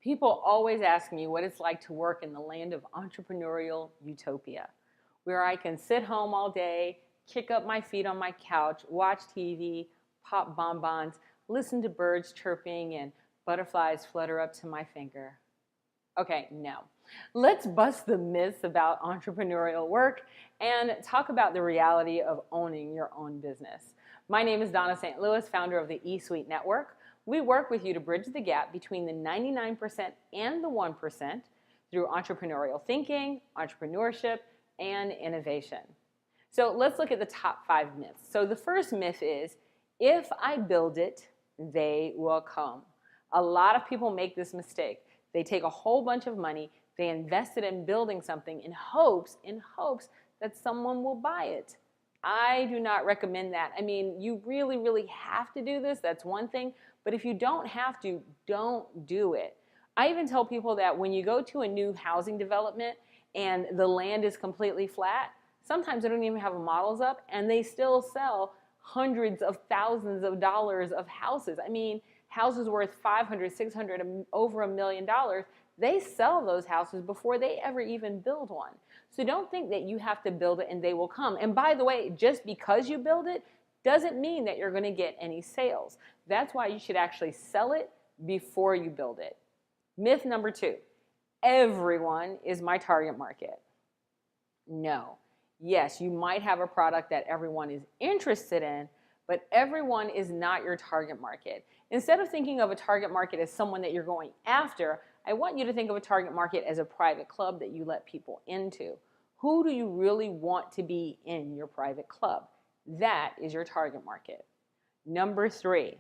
People always ask me what it's like to work in the land of entrepreneurial utopia, where I can sit home all day, kick up my feet on my couch, watch TV, pop bonbons, listen to birds chirping, and butterflies flutter up to my finger. Okay, no. Let's bust the myths about entrepreneurial work and talk about the reality of owning your own business. My name is Donna St. Louis, founder of the ESuite Network. We work with you to bridge the gap between the 99% and the 1% through entrepreneurial thinking, entrepreneurship, and innovation. So let's look at the top 5 myths. So the first myth is, if I build it, they will come. A lot of people make this mistake. They take a whole bunch of money, they invest it in building something in hopes that someone will buy it. I do not recommend that. I mean, you really have to do this. That's one thing. But if you don't have to, don't do it. I even tell people that when you go to a new housing development and the land is completely flat, sometimes they don't even have models up and they still sell hundreds of thousands of dollars of houses. I mean, houses worth 500, 600, over $1 million. They sell those houses before they ever even build one. So don't think that you have to build it and they will come. And by the way, just because you build it doesn't mean that you're going to get any sales. That's why you should actually sell it before you build it. Myth number 2, everyone is my target market. No. Yes, you might have a product that everyone is interested in, but everyone is not your target market. Instead of thinking of a target market as someone that you're going after, I want you to think of a target market as a private club that you let people into. Who do you really want to be in your private club? That is your target market. Number 3,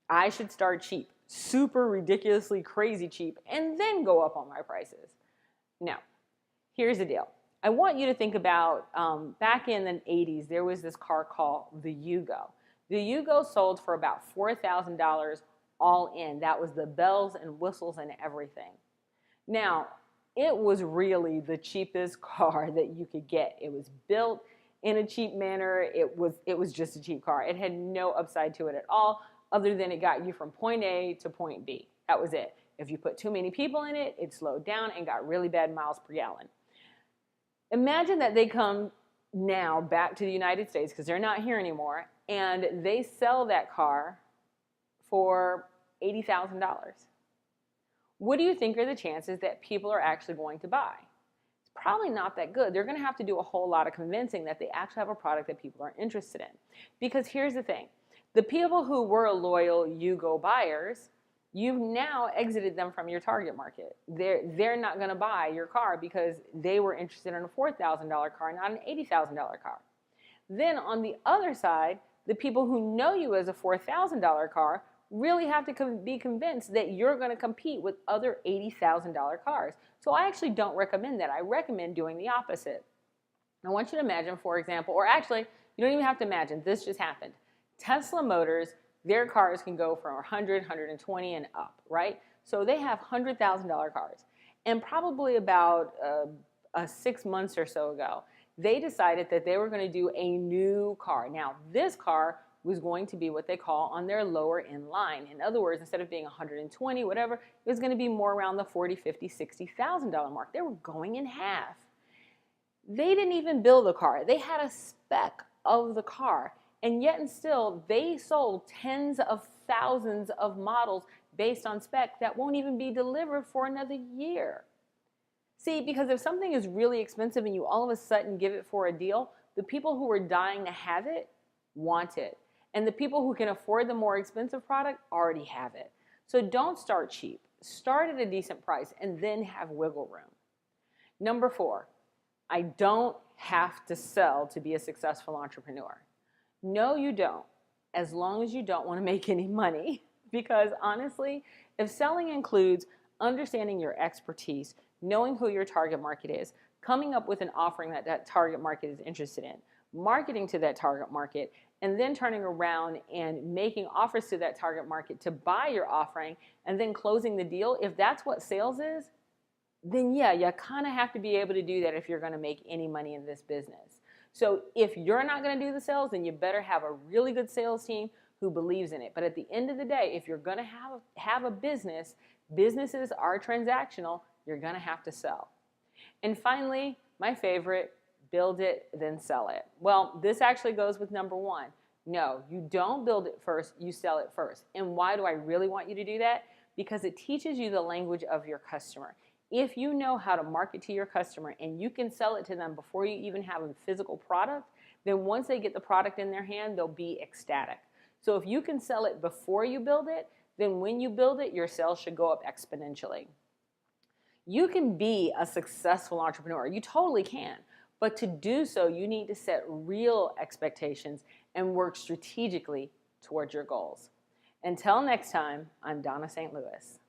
I should start cheap, super ridiculously crazy cheap, and then go up on my prices. Now, here's the deal. I want you to think about back in the 80s, there was this car called the Yugo. The Yugo sold for about $4,000 all in. That was the bells and whistles and everything. Now, it was really the cheapest car that you could get. It was built in a cheap manner. It was just a cheap car. It had no upside to it at all, other than it got you from point A to point B. That was it. If you put too many people in it, it slowed down and got really bad miles per gallon. Imagine that they come now back to the United States, because they're not here anymore, and they sell that car for $80,000. What do you think are the chances that people are actually going to buy? It's probably not that good. They're going to have to do a whole lot of convincing that they actually have a product that people are interested in. Because here's the thing. The people who were loyal Yugo buyers, you've now exited them from your target market. They're not going to buy your car because they were interested in a $4,000 car, not an $80,000 car. Then on the other side, the people who know you as a $4,000 car really have to be convinced that you're going to compete with other $80,000 cars. So I actually don't recommend that. I recommend doing the opposite. I want you to imagine, for example, or actually, you don't even have to imagine, this just happened. Tesla Motors, their cars can go from 100, 120 and up, right? So they have $100,000 cars. And probably about 6 months or so ago, they decided that they were going to do a new car. Now, this car was going to be what they call on their lower end line. In other words, instead of being 120, whatever, it was going to be more around the $40,000, $50,000, $60,000 mark. They were going in half. They didn't even build the car. They had a spec of the car. And yet and still, they sold tens of thousands of models based on spec that won't even be delivered for another year. See, because if something is really expensive and you all of a sudden give it for a deal, the people who are dying to have it want it. And the people who can afford the more expensive product already have it. So don't start cheap. Start at a decent price and then have wiggle room. Number 4, I don't have to sell to be a successful entrepreneur. No, you don't, as long as you don't want to make any money. Because honestly, if selling includes understanding your expertise, knowing who your target market is, coming up with an offering that that target market is interested in, marketing to that target market, and then turning around and making offers to that target market to buy your offering, and then closing the deal, if that's what sales is, then yeah, you kind of have to be able to do that if you're going to make any money in this business. So if you're not going to do the sales, then you better have a really good sales team who believes in it. But at the end of the day, if you're going to have a business, Businesses are transactional. You're going to have to sell. And finally, my favorite, build it, then sell it. Well, this actually goes with number one. No, you don't build it first, you sell it first. And why do I really want you to do that? Because it teaches you the language of your customer. If you know how to market to your customer and you can sell it to them before you even have a physical product, then once they get the product in their hand, they'll be ecstatic. So if you can sell it before you build it, then when you build it, your sales should go up exponentially. You can be a successful entrepreneur. You totally can. But to do so, you need to set real expectations and work strategically towards your goals. Until next time, I'm Donna St. Louis.